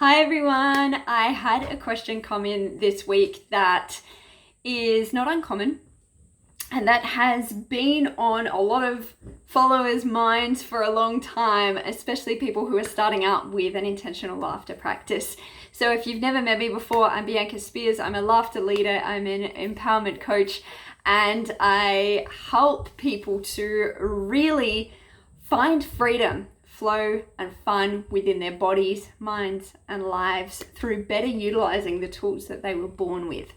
Hi everyone, I had a question come in this week that is not uncommon and that has been on a lot of followers' minds for a long time, especially people who are starting out with an intentional laughter practice. So if you've never met me before, I'm Bianca Spears. I'm a laughter leader, I'm an empowerment coach, and I help people to really find freedom, flow, and fun within their bodies, minds, and lives through better utilizing the tools that they were born with.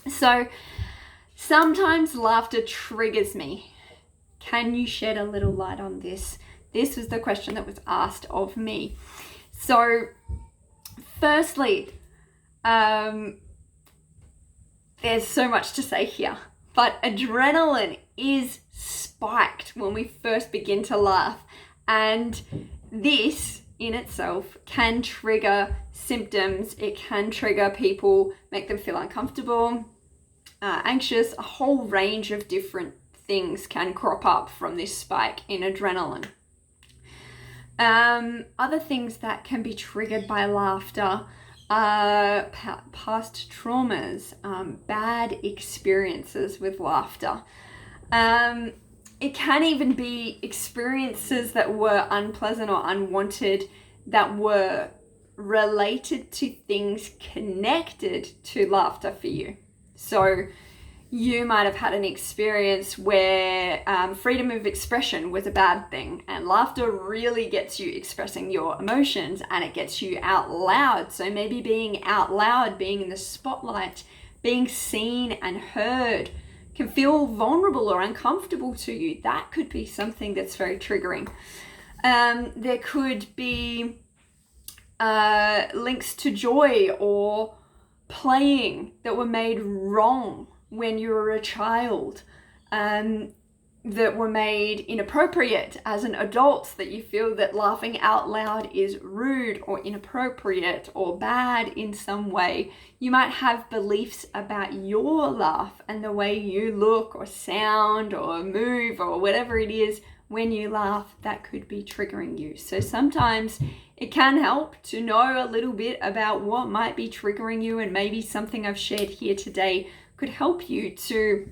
So sometimes laughter triggers me. Can you shed a little light on this? This was the question that was asked of me. So firstly, there's so much to say here, but adrenaline is spiked when we first begin to laugh. And this in itself can trigger symptoms. It can trigger people, make them feel uncomfortable, anxious. A whole range of different things can crop up from this spike in adrenaline. Other things that can be triggered by laughter are past traumas, bad experiences with laughter. It can even be experiences that were unpleasant or unwanted that were related to things connected to laughter for you. So you might have had an experience where freedom of expression was a bad thing, and laughter really gets you expressing your emotions and it gets you out loud. So maybe being out loud, being in the spotlight, being seen and heard can feel vulnerable or uncomfortable to you. That could be something that's very triggering. There could be links to joy or playing that were made wrong when you were a child, that were made inappropriate as an adult, that you feel that laughing out loud is rude or inappropriate or bad in some way. You might have beliefs about your laugh and the way you look or sound or move or whatever it is when you laugh that could be triggering you. So sometimes it can help to know a little bit about what might be triggering you, and maybe something I've shared here today could help you to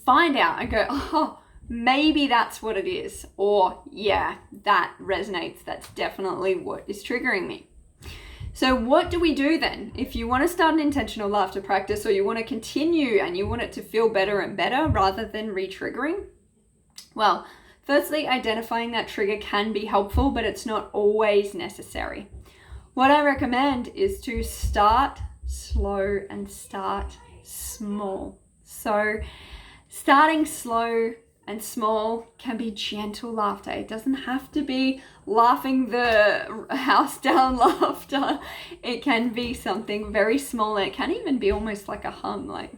find out and go, oh, maybe that's what it is. Or yeah, that resonates. That's definitely what is triggering me. So what do we do then? If you want to start an intentional laughter practice, or you want to continue and you want it to feel better and better rather than re-triggering? Well, firstly, identifying that trigger can be helpful, but it's not always necessary. What I recommend is to start slow and start small. So starting slow and small can be gentle laughter. It doesn't have to be laughing the house down laughter. It can be something very small. It can even be almost like a hum, like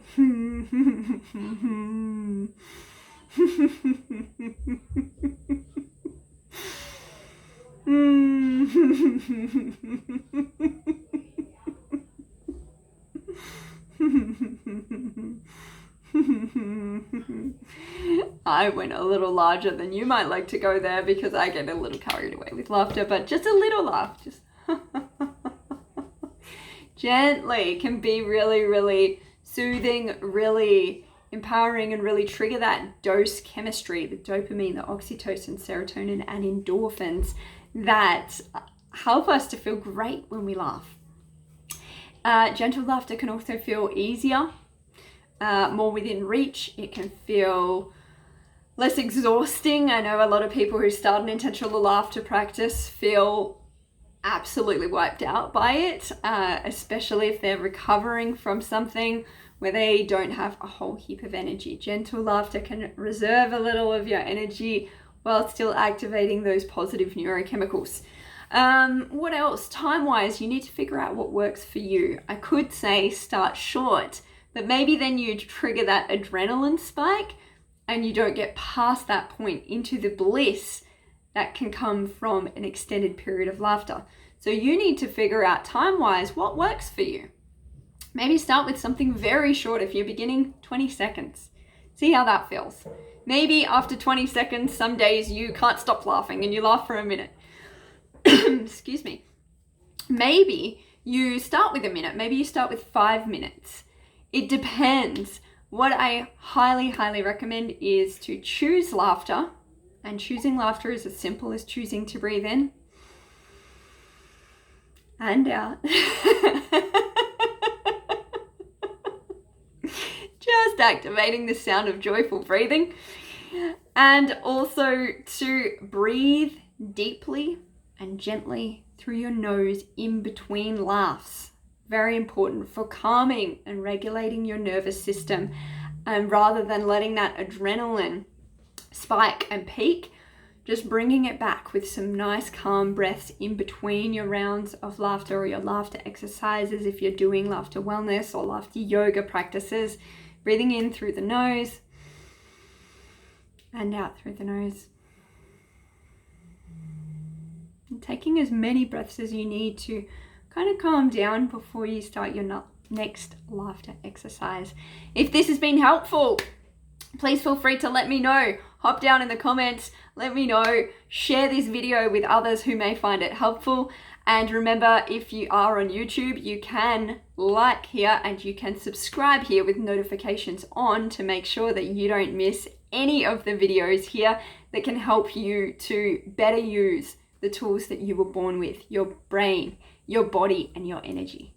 I went a little larger than you might like to go there because I get a little carried away with laughter, but just a little laugh, just gently, can be really, really soothing, really empowering, and really trigger that dose chemistry, the dopamine, the oxytocin, serotonin, and endorphins that help us to feel great when we laugh. Gentle laughter can also feel easier, more within reach. It can feel less exhausting. I know a lot of people who start an intentional laughter practice feel absolutely wiped out by it, especially if they're recovering from something where they don't have a whole heap of energy. Gentle laughter can reserve a little of your energy while still activating those positive neurochemicals. What else? Time-wise, you need to figure out what works for you. I could say start short, but maybe then you trigger that adrenaline spike and you don't get past that point into the bliss that can come from an extended period of laughter. So you need to figure out time-wise what works for you. Maybe start with something very short. If you're beginning, 20 seconds. See how that feels. Maybe after 20 seconds, some days you can't stop laughing and you laugh for a minute. Excuse me. Maybe you start with a minute, maybe you start with 5 minutes. It depends. What I highly, highly recommend is to choose laughter, and choosing laughter is as simple as choosing to breathe in and out. Just activating the sound of joyful breathing. And also to breathe deeply and gently through your nose in between laughs. Very important for calming and regulating your nervous system. And rather than letting that adrenaline spike and peak, just bringing it back with some nice calm breaths in between your rounds of laughter or your laughter exercises if you're doing laughter wellness or laughter yoga practices. Breathing in through the nose and out through the nose. And taking as many breaths as you need to kind of calm down before you start your next laughter exercise. If this has been helpful, please feel free to let me know. Hop down in the comments, let me know. Share this video with others who may find it helpful. And remember, if you are on YouTube, you can like here and you can subscribe here with notifications on to make sure that you don't miss any of the videos here that can help you to better use the tools that you were born with, your brain, your body, and your energy.